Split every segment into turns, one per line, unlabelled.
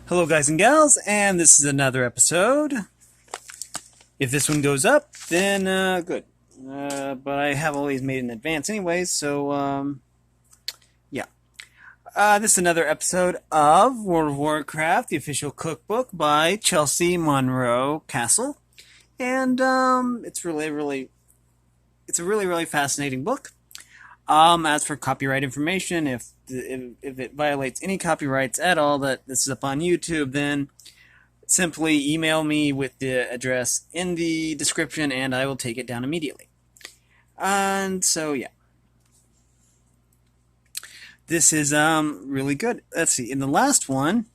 Hello guys and gals, and this is another episode. If this one goes up, then good. But I have all these made in advance anyways, so yeah. This is another episode of World of Warcraft, the official cookbook by Chelsea Monroe-Cassel. And it's a really fascinating book. As for copyright information, if it violates any copyrights at all that this is up on YouTube, then simply email me with the address in the description and I will take it down immediately. And so, yeah. This is really good. Let's see, in the last one,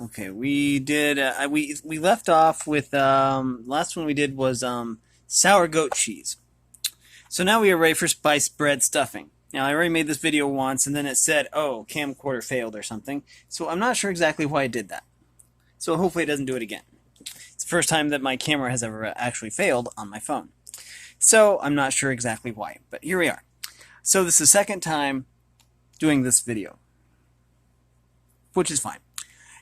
okay, we did, we left off with, last one we did was sour goat cheese. So now we are ready for spiced bread stuffing. Now, I already made this video once, and then it said, oh, camcorder failed or something. So I'm not sure exactly why I did that. So hopefully it doesn't do it again. It's the first time that my camera has ever actually failed on my phone. So I'm not sure exactly why, but here we are. So this is the second time doing this video, which is fine.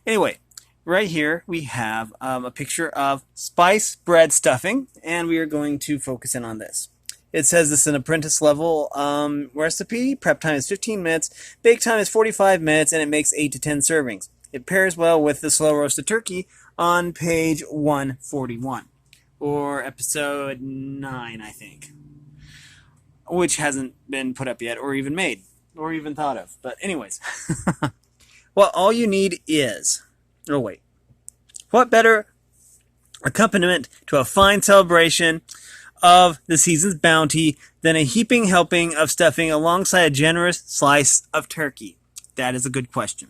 Anyway, right here we have a picture of spiced bread stuffing, and we are going to focus in on this. It says this is an apprentice level recipe. Prep time is 15 minutes. Bake time is 45 minutes, and it makes 8 to 10 servings. It pairs well with the slow roasted turkey on page 141, or episode 9, I think, which hasn't been put up yet, or even made, or even thought of. But anyways, well, all you need is, oh wait, what better accompaniment to a fine celebration of the season's bounty than a heaping helping of stuffing alongside a generous slice of turkey? That is a good question.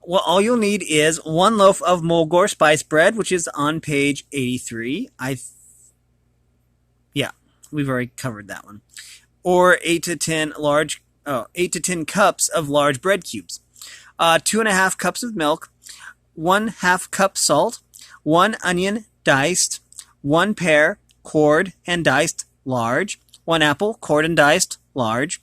Well, all you'll need is 1 loaf of Mulgore spice bread, which is on page 83. Yeah, we've already covered that one. Or 8 to 10 cups of large bread cubes. 2.5 cups of milk, 1/2 cup salt, 1 onion diced, 1 pear cored and diced large, 1 apple cored and diced large,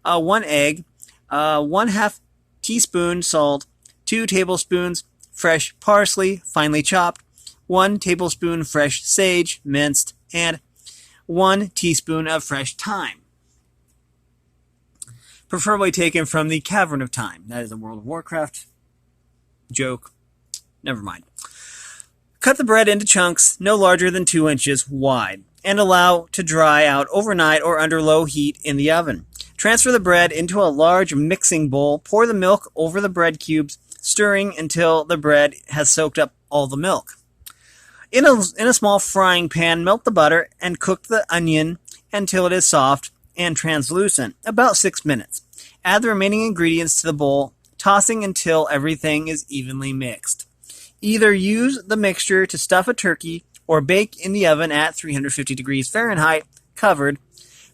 1 egg, 1/2 teaspoon salt, 2 tablespoons fresh parsley finely chopped, 1 tablespoon fresh sage minced, and 1 teaspoon of fresh thyme, preferably taken from the Cavern of Time. That is a World of Warcraft joke. Never mind. Cut the bread into chunks no larger than 2 inches wide and allow to dry out overnight or under low heat in the oven. Transfer the bread into a large mixing bowl. Pour the milk over the bread cubes, stirring until the bread has soaked up all the milk. In a small frying pan, melt the butter and cook the onion until it is soft and translucent, about 6 minutes. Add the remaining ingredients to the bowl, tossing until everything is evenly mixed. Either use the mixture to stuff a turkey or bake in the oven at 350 degrees Fahrenheit, covered,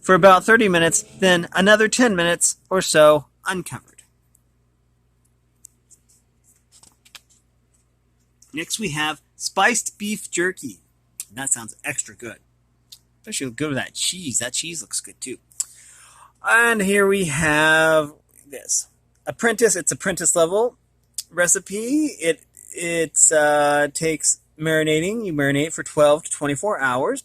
for about 30 minutes, then another 10 minutes or so uncovered. Next we have spiced beef jerky. That sounds extra good. Especially good with that cheese. That cheese looks good too. And here we have this. It's apprentice level recipe. It takes marinating. You marinate for 12 to 24 hours.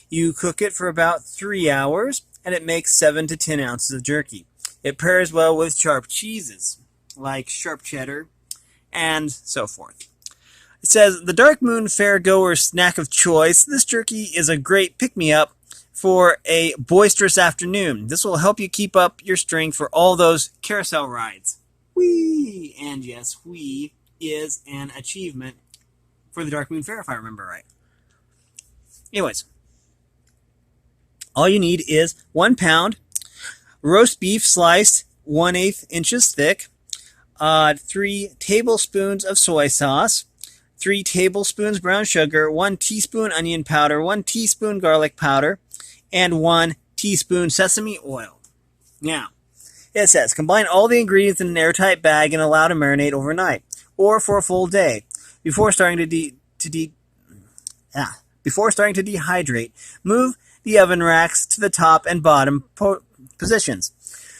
You cook it for about 3 hours, and it makes 7 to 10 ounces of jerky. It pairs well with sharp cheeses, like sharp cheddar, and so forth. It says, the Dark Moon fairgoer snack of choice. This jerky is a great pick-me-up for a boisterous afternoon. This will help you keep up your strength for all those carousel rides. Whee! And yes, whee is an achievement for the Dark Moon Fair, if I remember right. Anyways, all you need is 1 pound roast beef sliced 1/8 inches thick, 3 tablespoons of soy sauce, 3 tablespoons brown sugar, 1 teaspoon onion powder, 1 teaspoon garlic powder, and 1 teaspoon sesame oil. Now, it says, combine all the ingredients in an airtight bag and allow to marinate overnight, or for a full day. Before starting to dehydrate, move the oven racks to the top and bottom positions.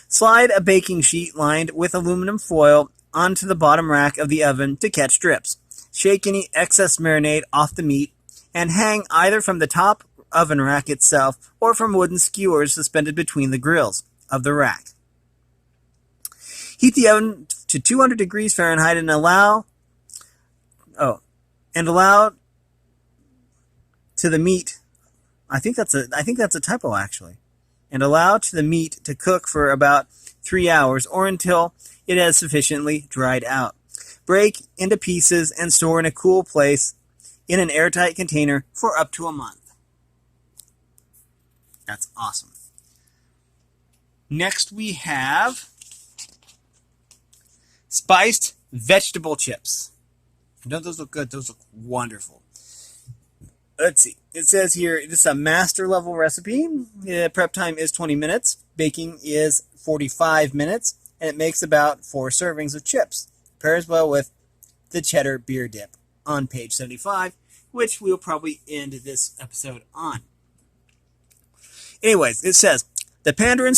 Slide a baking sheet lined with aluminum foil onto the bottom rack of the oven to catch drips. Shake any excess marinade off the meat and hang either from the top oven rack itself or from wooden skewers suspended between the grills of the rack. Heat the oven to 200 degrees Fahrenheit and allow to the meat. I think that's a typo actually. And allow to the meat to cook for about 3 hours or until it has sufficiently dried out. Break into pieces and store in a cool place in an airtight container for up to a month. That's awesome. Next we have spiced vegetable chips. Don't those look good? Those look wonderful. Let's see. It says here, this is a master level recipe. Prep time is 20 minutes. Baking is 45 minutes. And it makes about 4 servings of chips. Pairs well with the Cheddar-Beer Dip on page 75, which we'll probably end this episode on. Anyways, it says, this Pandaren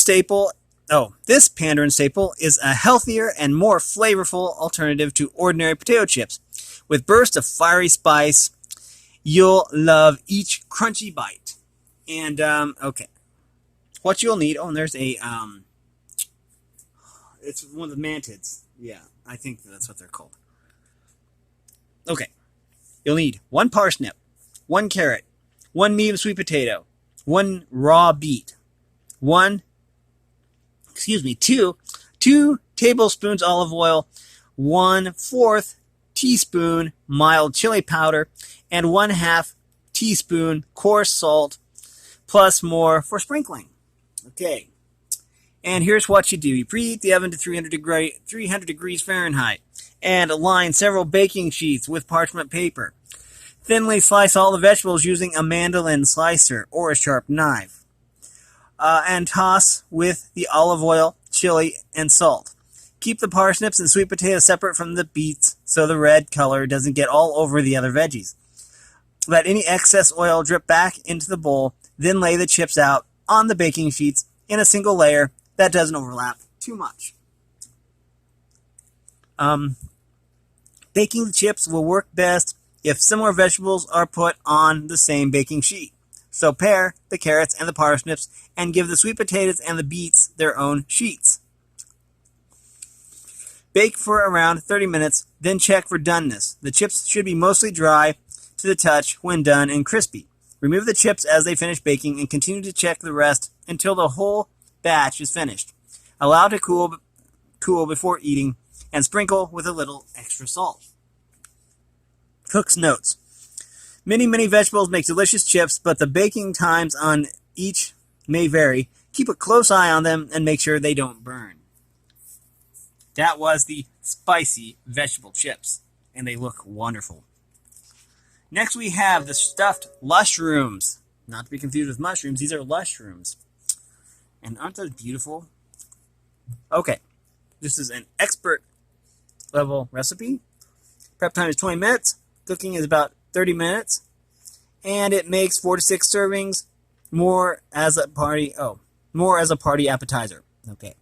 staple is a healthier and more flavorful alternative to ordinary potato chips. With bursts of fiery spice, you'll love each crunchy bite. And, okay. What you'll need, and there's a, it's one of the mantids. Yeah, I think that's what they're called. Okay. You'll need 1 parsnip, 1 carrot, 1 medium sweet potato, 1 raw beet, 2 tablespoons olive oil, 1/4 teaspoon mild chili powder, and 1/2 teaspoon coarse salt, plus more for sprinkling. Okay. And here's what you do. You preheat the oven to 300 degrees Fahrenheit and line several baking sheets with parchment paper. Thinly slice all the vegetables using a mandolin slicer or a sharp knife. And toss with the olive oil, chili, and salt. Keep the parsnips and sweet potatoes separate from the beets so the red color doesn't get all over the other veggies. Let any excess oil drip back into the bowl, then lay the chips out on the baking sheets in a single layer that doesn't overlap too much. Baking the chips will work best if similar vegetables are put on the same baking sheet. So pair the carrots and the parsnips and give the sweet potatoes and the beets their own sheets. Bake for around 30 minutes, then check for doneness. The chips should be mostly dry to the touch when done and crispy. Remove the chips as they finish baking and continue to check the rest until the whole batch is finished. Allow to cool before eating and sprinkle with a little extra salt. Cook's notes. Many vegetables make delicious chips, but the baking times on each may vary. Keep a close eye on them and make sure they don't burn. That was the spicy vegetable chips, and they look wonderful. Next we have the stuffed Lushrooms. Not to be confused with mushrooms, these are Lushrooms. And aren't those beautiful? Okay, this is an expert level recipe. Prep time is 20 minutes. Cooking is about 30 minutes. And it makes 4 to 6 servings, more as a party appetizer. Okay.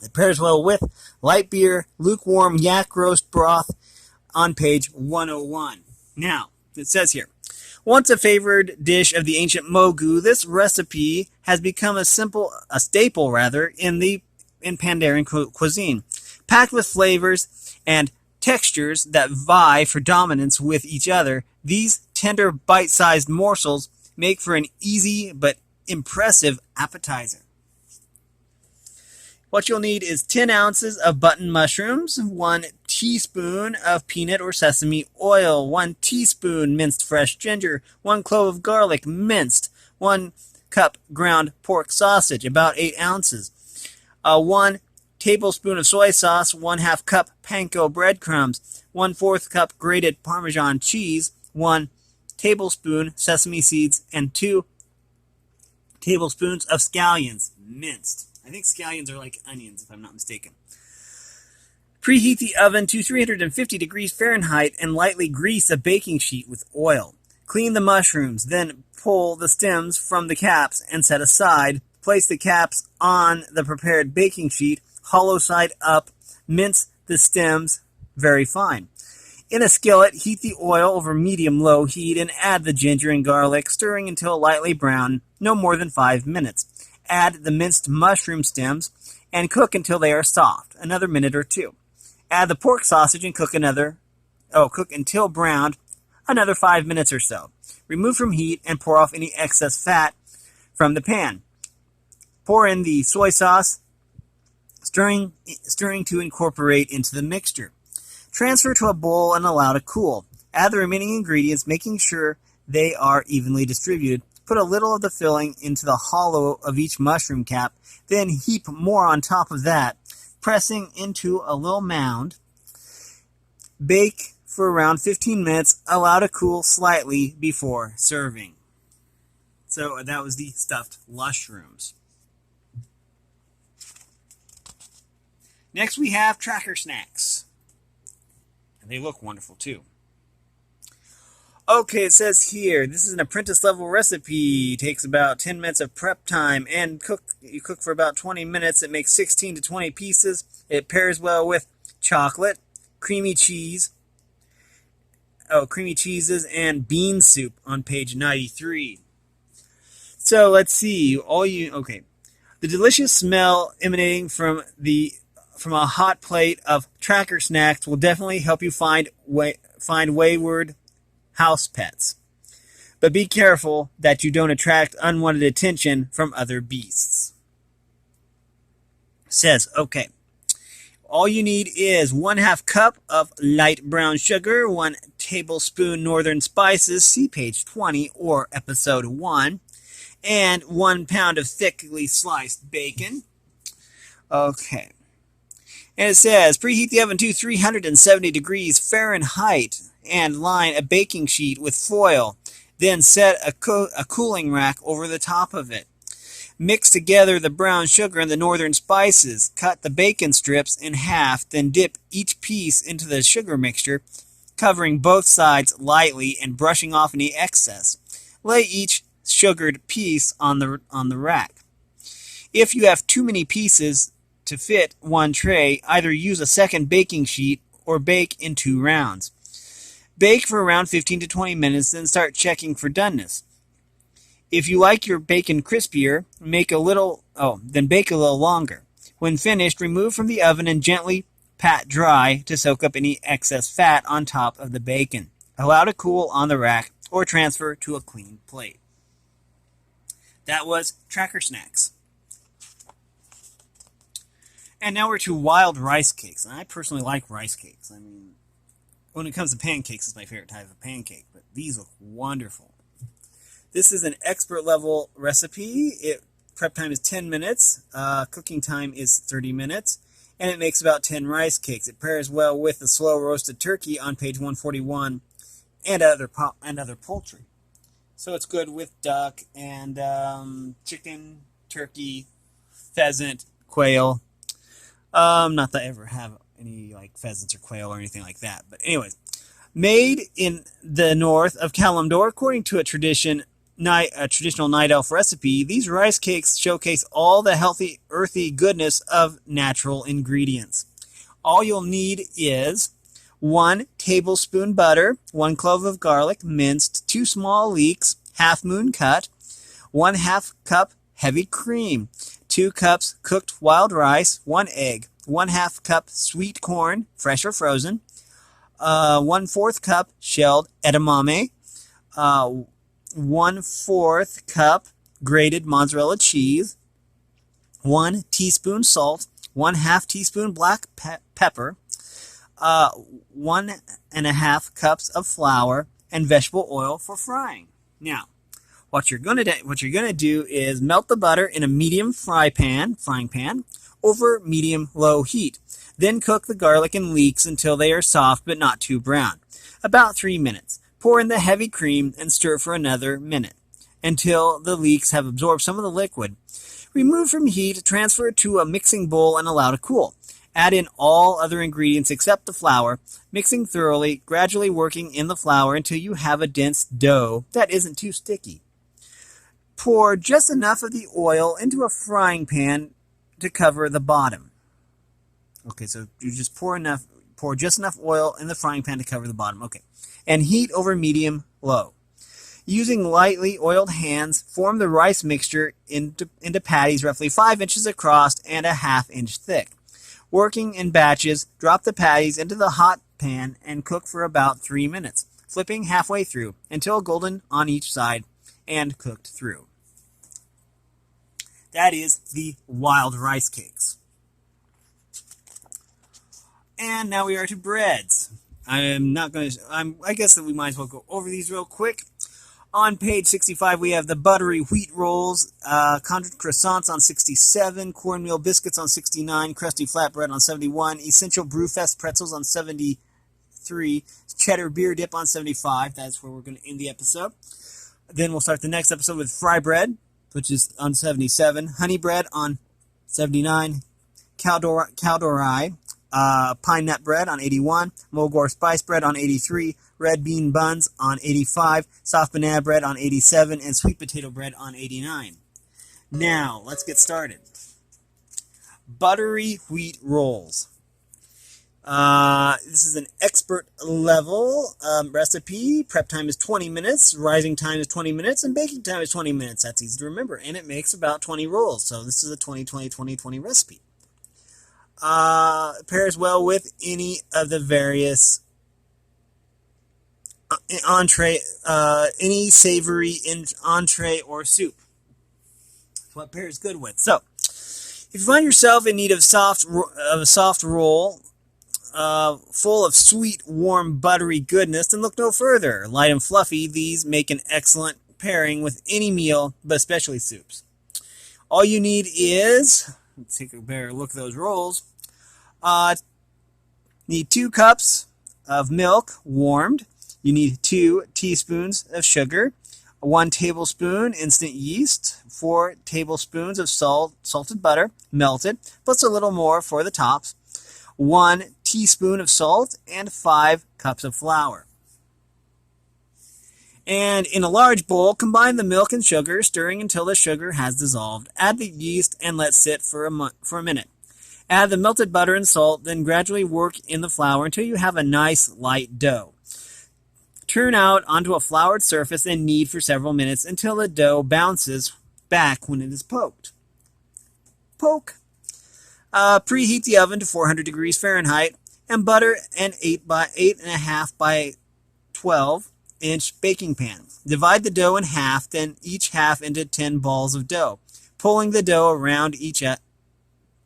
It pairs well with light beer, lukewarm yak roast broth on page 101. Now, it says here, once a favored dish of the ancient Mogu, this recipe has become a staple in Pandaren cuisine. Packed with flavors and textures that vie for dominance with each other, these tender bite-sized morsels make for an easy but impressive appetizer. What you'll need is 10 ounces of button mushrooms, 1 teaspoon of peanut or sesame oil, 1 teaspoon minced fresh ginger, 1 clove of garlic minced, 1 cup ground pork sausage, about 8 ounces, 1 tablespoon of soy sauce, 1/2 cup panko breadcrumbs, 1/4 cup grated Parmesan cheese, 1 tablespoon sesame seeds, and 2 tablespoons of scallions minced. I think scallions are like onions, if I'm not mistaken. Preheat the oven to 350 degrees Fahrenheit and lightly grease a baking sheet with oil. Clean the mushrooms, then pull the stems from the caps and set aside. Place the caps on the prepared baking sheet, hollow side up, mince the stems very fine. In a skillet, heat the oil over medium-low heat and add the ginger and garlic, stirring until lightly brown, no more than 5 minutes. Add the minced mushroom stems and cook until they are soft, another minute or two. Add the pork sausage and cook until browned, another 5 minutes or so. Remove from heat and pour off any excess fat from the pan. Pour in the soy sauce, stirring to incorporate into the mixture. Transfer to a bowl and allow to cool. Add the remaining ingredients, making sure they are evenly distributed. Put a little of the filling into the hollow of each mushroom cap, then heap more on top of that, pressing into a little mound. Bake for around 15 minutes, allow to cool slightly before serving. So that was the stuffed Lushrooms. Next we have Tracker Snacks. They look wonderful too. Okay, it says here, this is an apprentice level recipe. It takes about 10 minutes of prep time and you cook for about 20 minutes. It makes 16 to 20 pieces. It pairs well with chocolate, creamy cheeses, and bean soup on page 93. So let's see. The delicious smell emanating from a hot plate of Tracker Snacks will definitely help you find wayward house pets. But be careful that you don't attract unwanted attention from other beasts. Says, okay, all you need is 1/2 cup of light brown sugar, 1 tablespoon northern spices, see page 20 or episode 1, and 1 pound of thickly sliced bacon. Okay. And it says, preheat the oven to 370 degrees Fahrenheit and line a baking sheet with foil. Then set a cooling rack over the top of it. Mix together the brown sugar and the northern spices. Cut the bacon strips in half, then dip each piece into the sugar mixture, covering both sides lightly and brushing off any excess. Lay each sugared piece on the rack. If you have too many pieces to fit one tray, either use a second baking sheet or bake in 2 rounds. Bake for around 15 to 20 minutes, then start checking for doneness. If you like your bacon crispier, then bake a little longer. When finished, remove from the oven and gently pat dry to soak up any excess fat on top of the bacon. Allow to cool on the rack or transfer to a clean plate. That was Tracker Snacks. And now we're to wild rice cakes. And I personally like rice cakes. I mean, when it comes to pancakes, it's my favorite type of pancake. But these look wonderful. This is an expert level recipe. Prep time is 10 minutes. Cooking time is 30 minutes. And it makes about 10 rice cakes. It pairs well with the slow roasted turkey on page 141 and other poultry. So it's good with duck and chicken, turkey, pheasant, quail. Not that I ever have any like pheasants or quail or anything like that. But anyways, made in the north of Kalimdor, according to a traditional night elf recipe, these rice cakes showcase all the healthy, earthy goodness of natural ingredients. All you'll need is 1 tablespoon butter, 1 clove of garlic minced, 2 small leeks, half moon cut, 1/2 cup heavy cream, 2 cups cooked wild rice, 1 egg, 1/2 cup sweet corn, fresh or frozen, 1/4 cup shelled edamame, 1/4 cup grated mozzarella cheese, 1 teaspoon salt, 1/2 teaspoon black pepper, 1.5 cups of flour, and vegetable oil for frying. Now, what you're gonna do is melt the butter in a medium frying pan over medium-low heat. Then cook the garlic and leeks until they are soft but not too brown. About 3 minutes. Pour in the heavy cream and stir for another minute until the leeks have absorbed some of the liquid. Remove from heat, transfer to a mixing bowl, and allow to cool. Add in all other ingredients except the flour, mixing thoroughly, gradually working in the flour until you have a dense dough that isn't too sticky. Pour just enough of the oil into a frying pan to cover the bottom. Okay, so you just pour just enough oil in the frying pan to cover the bottom. Okay, and heat over medium-low. Using lightly oiled hands, form the rice mixture into patties roughly 5 inches across and a ½ inch thick. Working in batches, drop the patties into the hot pan and cook for about 3 minutes, flipping halfway through until golden on each side and cooked through. That is the wild rice cakes. And now we are to breads. I guess that we might as well go over these real quick. On page 65, we have the Buttery wheat rolls, Conjured Croissants on 67, Cornmeal Biscuits on 69, Crusty Flatbread on 71, Essential Brewfest Pretzels on 73, Cheddar-Beer Dip on 75. That's where we're going to end the episode. Then we'll start the next episode with Fry Bread, which is on 77, Honey Bread on 79, Caldori, Pine Nut Bread on 81, Mulgore Spice Bread on 83, Red Bean Buns on 85, Soft Banana Bread on 87, and Sweet Potato Bread on 89. Now, let's get started. Buttery wheat rolls. This is an expert level recipe. Prep time is 20 minutes, rising time is 20 minutes, and baking time is 20 minutes. That's easy to remember, and it makes about 20 rolls. So this is a 20-20-20-20 recipe. Pairs well with any of the various any savory entree or soup. That's what pairs good with. So, if you find yourself in need of a soft roll full of sweet, warm, buttery goodness, then look no further. Light and fluffy, these make an excellent pairing with any meal, but especially soups. All you need is, let's take a better look at those rolls. Need 2 cups of milk warmed. You need 2 teaspoons of sugar, 1 tablespoon instant yeast, 4 tablespoons of salted butter, melted, plus a little more for the tops, 1 teaspoon of salt, and 5 cups of flour. And in a large bowl, combine the milk and sugar, stirring until the sugar has dissolved. Add the yeast and let sit for a minute. Add the melted butter and salt, then gradually work in the flour until you have a nice light dough. Turn out onto a floured surface and knead for several minutes until the dough bounces back when it is poked. Poke. Preheat the oven to 400 degrees Fahrenheit and butter an 8.5 by 12 inch baking pan. Divide the dough in half, then each half into 10 balls of dough, pulling the dough around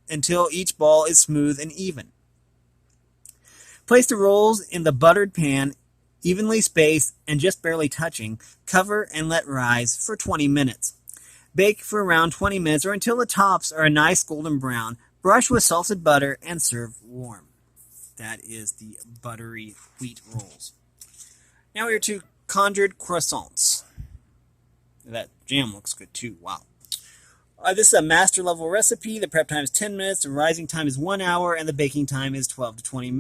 until each ball is smooth and even. Place the rolls in the buttered pan, evenly spaced and just barely touching. Cover and let rise for 20 minutes. Bake for around 20 minutes or until the tops are a nice golden brown. Brush with salted butter and serve warm. That is the buttery wheat rolls. Now we are to Conjured Croissants. That jam looks good too. Wow. This is a master level recipe. The prep time is 10 minutes, the rising time is 1 hour, and the baking time is 15 to 20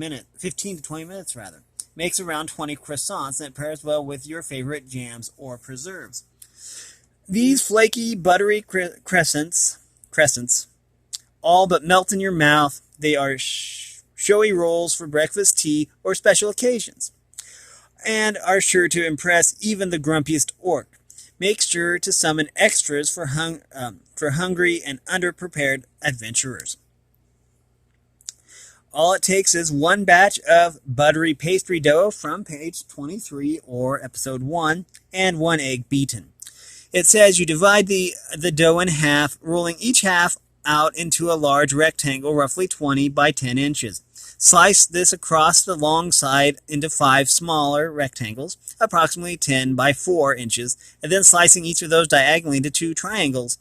minutes rather. Makes around 20 croissants, and it pairs well with your favorite jams or preserves. These flaky, buttery crescents, all but melt in your mouth. They are showy rolls for breakfast, tea, or special occasions, and are sure to impress even the grumpiest orc. Make sure to summon extras for hungry and underprepared adventurers. All it takes is 1 batch of buttery pastry dough from page 23 or episode 1 and 1 egg beaten. It says you divide the dough in half, rolling each half out into a large rectangle roughly 20 by 10 inches. Slice this across the long side into 5 smaller rectangles, approximately 10 by 4 inches, and then slicing each of those diagonally into 2 triangles,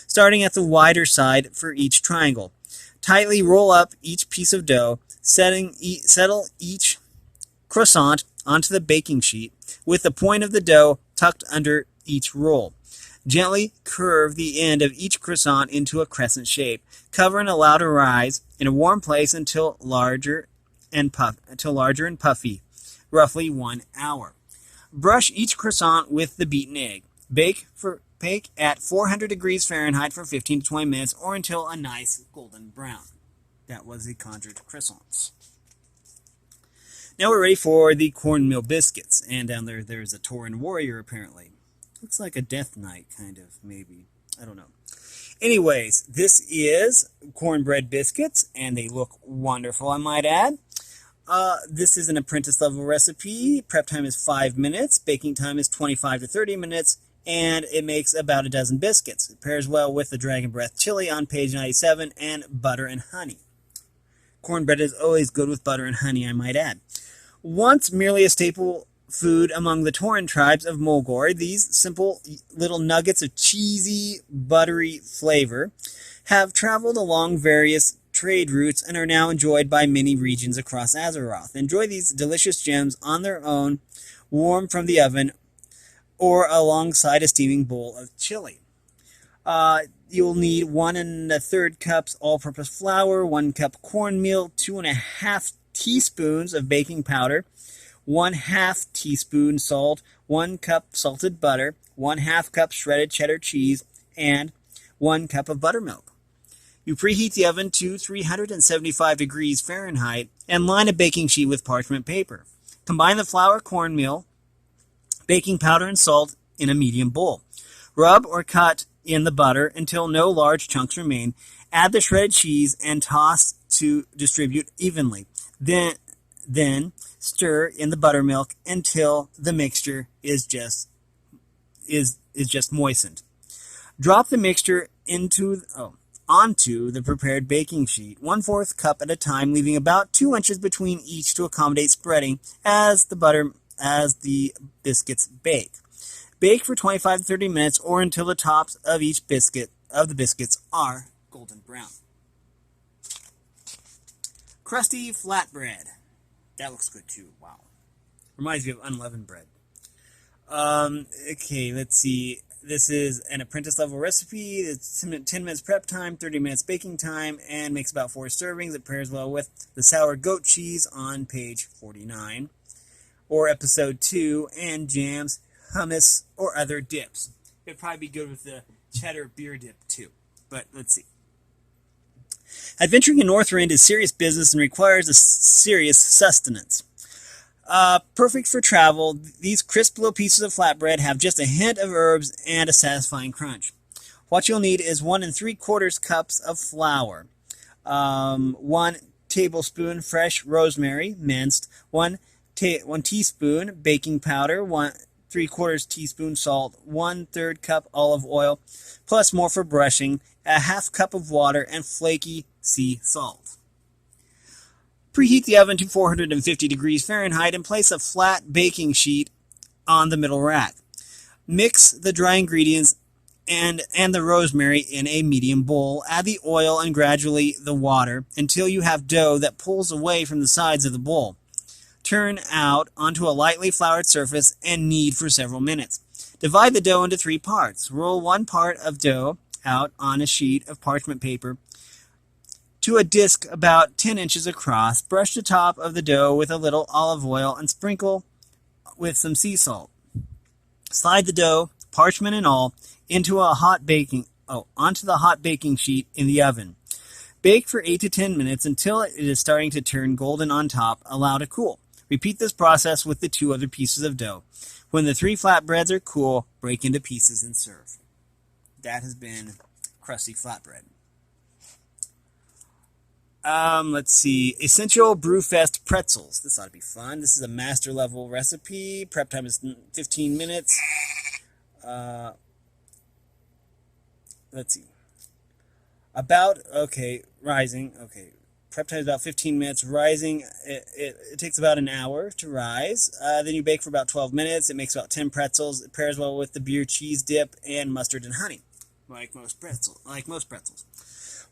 starting at the wider side for each triangle. Tightly roll up each piece of dough, settle each croissant onto the baking sheet with the point of the dough tucked under each roll. Gently curve the end of each croissant into a crescent shape. Cover and allow to rise in a warm place until larger and puffy, roughly 1 hour. Brush each croissant with the beaten egg. Bake at 400 degrees Fahrenheit for 15 to 20 minutes or until a nice golden brown. That was the Conjured Croissants. Now we're ready for the Cornmeal Biscuits. And down there's a Tauren warrior, apparently. Looks like a death knight, kind of, maybe. I don't know. Anyways, this is cornbread biscuits, and they look wonderful, I might add. This is an apprentice-level recipe. Prep time is 5 minutes. Baking time is 25 to 30 minutes. And it makes about a dozen biscuits. It pairs well with the Dragon Breath chili on page 97 and butter and honey. Cornbread is always good with butter and honey, I might add. Once merely a staple food among the Tauren tribes of Mulgore, these simple little nuggets of cheesy, buttery flavor have traveled along various trade routes and are now enjoyed by many regions across Azeroth. Enjoy these delicious gems on their own, warm from the oven, or alongside a steaming bowl of chili. You'll need 1 1/3 cups all-purpose flour, 1 cup cornmeal, 2 1/2 teaspoons of baking powder, 1/2 teaspoon salt, 1 cup salted butter, 1/2 cup shredded cheddar cheese, and 1 cup of buttermilk. You preheat the oven to 375 degrees Fahrenheit and line a baking sheet with parchment paper. Combine the flour, cornmeal, baking powder, and salt in a medium bowl. Rub or cut in the butter until no large chunks remain. Add the shredded cheese and toss to distribute evenly. Then stir in the buttermilk until the mixture is just moistened. Drop the mixture onto the prepared baking sheet, 1/4 cup at a time, leaving about 2 inches between each to accommodate spreading as the biscuits bake. Bake for 25 to 30 minutes or until the tops of each the biscuits are golden brown. Crusty Flatbread. That looks good too. Wow. Reminds me of unleavened bread. Okay, let's see. This is an apprentice-level recipe. It's 10 minutes prep time, 30 minutes baking time, and makes about 4 servings. It pairs well with the sour goat cheese on page 49, or episode 2, and jams, hummus, or other dips. It'd probably be good with the Cheddar-Beer Dip, too. But let's see. Adventuring in Northrend is serious business and requires a serious sustenance. Perfect for travel, these crisp little pieces of flatbread have just a hint of herbs and a satisfying crunch. What you'll need is 1 3/4 cups of flour, 1 tablespoon fresh rosemary, minced, 1 teaspoon baking powder, 1 3/4 teaspoon salt, 1/3 cup olive oil, plus more for brushing, a 1/2 cup of water, and flaky sea salt. Preheat the oven to 450 degrees Fahrenheit and place a flat baking sheet on the middle rack. Mix the dry ingredients and the rosemary in a medium bowl. Add the oil and gradually the water until you have dough that pulls away from the sides of the bowl. Turn out onto a lightly floured surface and knead for several minutes. Divide the dough into 3 parts. Roll 1 part of dough out on a sheet of parchment paper to a disc about 10 inches across. Brush the top of the dough with a little olive oil and sprinkle with some sea salt. Slide the dough, parchment and all, onto the hot baking sheet in the oven. Bake for 8 to 10 minutes until it is starting to turn golden on top. Allow to cool. Repeat this process with the 2 other pieces of dough. When the 3 flatbreads are cool, break into pieces and serve. That has been Crusty Flatbread. Let's see. Essential Brewfest Pretzels. This ought to be fun. This is a master level recipe. Prep time is 15 minutes. Let's see. Rising. Okay. Prep time is about 15 minutes. Rising, it takes about an hour to rise. Then you bake for about 12 minutes. It makes about 10 pretzels. It pairs well with the beer cheese dip and mustard and honey, like most pretzels.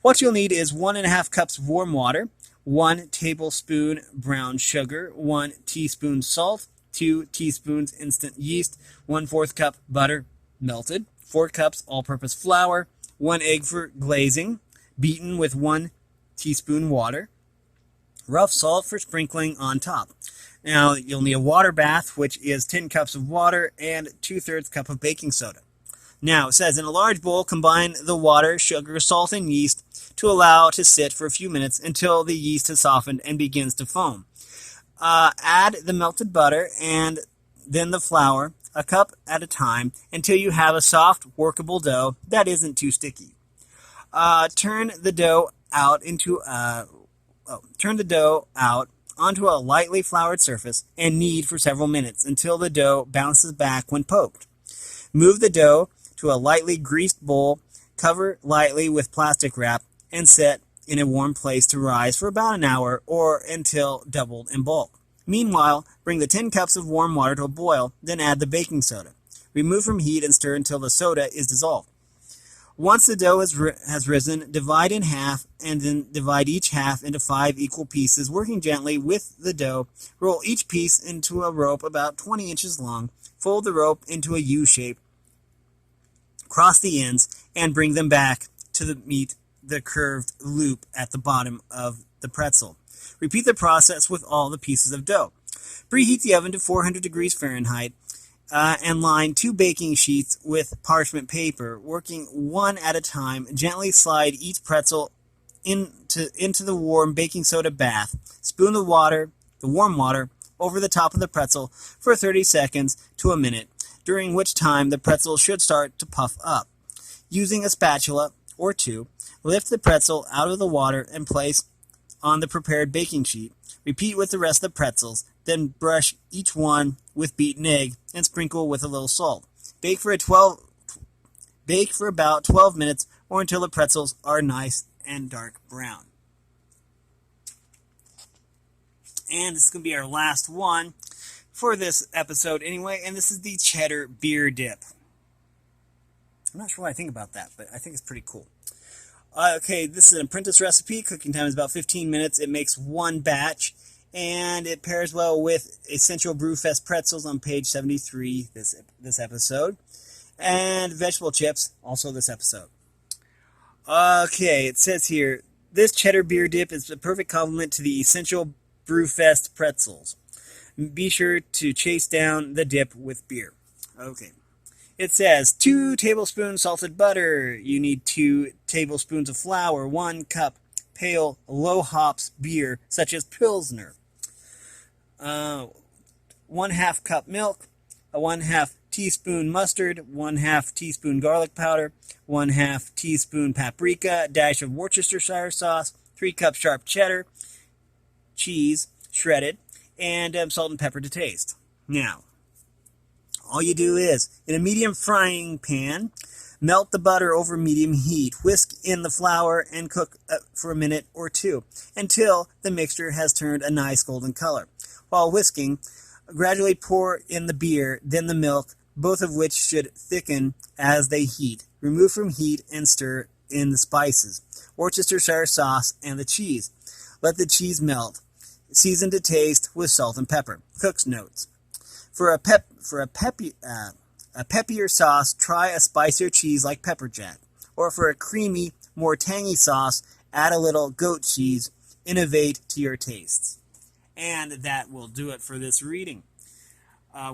What you'll need is 1 1/2 cups of warm water, 1 tablespoon brown sugar, 1 teaspoon salt, 2 teaspoons instant yeast, 1/4 cup butter melted, 4 cups all-purpose flour, 1 egg for glazing, beaten with 1 teaspoon water, rough salt for sprinkling on top. Now you'll need a water bath, which is 10 cups of water and 2/3 cup of baking soda. Now, it says in a large bowl, combine the water, sugar, salt, and yeast to allow to sit for a few minutes until the yeast has softened and begins to foam. Add the melted butter and then the flour, a cup at a time, until you have a soft, workable dough that isn't too sticky. Turn the dough out onto a lightly floured surface and knead for several minutes until the dough bounces back when poked. Move the dough to a lightly greased bowl, cover lightly with plastic wrap, and set in a warm place to rise for about an hour or until doubled in bulk. Meanwhile, bring the 10 cups of warm water to a boil, then add the baking soda. Remove from heat and stir until the soda is dissolved. Once the dough has risen, divide in half and then divide each half into 5 equal pieces, working gently with the dough. Roll each piece into a rope about 20 inches long. Fold the rope into a U shape. Cross the ends and bring them back to meet the curved loop at the bottom of the pretzel. Repeat the process with all the pieces of dough. Preheat the oven to 400 degrees Fahrenheit and line 2 baking sheets with parchment paper. Working one at a time, gently slide each pretzel into the warm baking soda bath. Spoon the warm water, over the top of the pretzel for 30 seconds to a minute, during which time the pretzel should start to puff up. Using a spatula or two, lift the pretzel out of the water and place on the prepared baking sheet. Repeat with the rest of the pretzels, then brush each one with beaten egg and sprinkle with a little salt. Bake for about 12 minutes or until the pretzels are nice and dark brown. And this is going to be our last one for this episode anyway, and this is the Cheddar-Beer Dip. I'm not sure what I think about that, but I think it's pretty cool. Okay, this is an apprentice recipe. Cooking time is about 15 minutes. It makes one batch, and it pairs well with Essential Brewfest pretzels on page 73 this episode, and vegetable chips, also this episode. Okay, it says here, this Cheddar-Beer Dip is a perfect complement to the Essential Brewfest pretzels. Be sure to chase down the dip with beer. Okay. It says 2 tablespoons salted butter. You need 2 tablespoons of flour, 1 cup pale low hops beer, such as Pilsner, 1/2 cup milk, a 1/2 teaspoon mustard, 1/2 teaspoon garlic powder, 1/2 teaspoon paprika, a dash of Worcestershire sauce, 3 cups sharp cheddar, cheese, shredded, and salt and pepper to taste. Now, all you do is, in a medium frying pan, melt the butter over medium heat. Whisk in the flour and cook for a minute or two until the mixture has turned a nice golden color. While whisking, gradually pour in the beer, then the milk, both of which should thicken as they heat. Remove from heat and stir in the spices, Worcestershire sauce, and the cheese. Let the cheese melt. Season to taste with salt and pepper. Cook's notes. For a peppier sauce, try a spicier cheese like pepper jack. Or for a creamy, more tangy sauce, add a little goat cheese. Innovate to your tastes. And that will do it for this reading.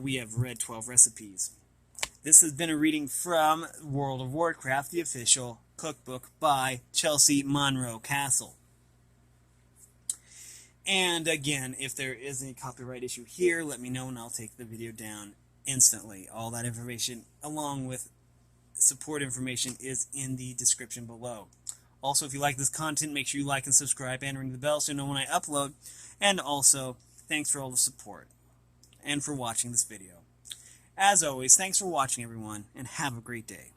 We have read 12 recipes. This has been a reading from World of Warcraft, the official cookbook by Chelsea Monroe-Cassel. And again, if there is any copyright issue here, let me know and I'll take the video down instantly. All that information, along with support information, is in the description below. Also, if you like this content, make sure you like and subscribe and ring the bell so you know when I upload. And also, thanks for all the support and for watching this video. As always, thanks for watching, everyone, and have a great day.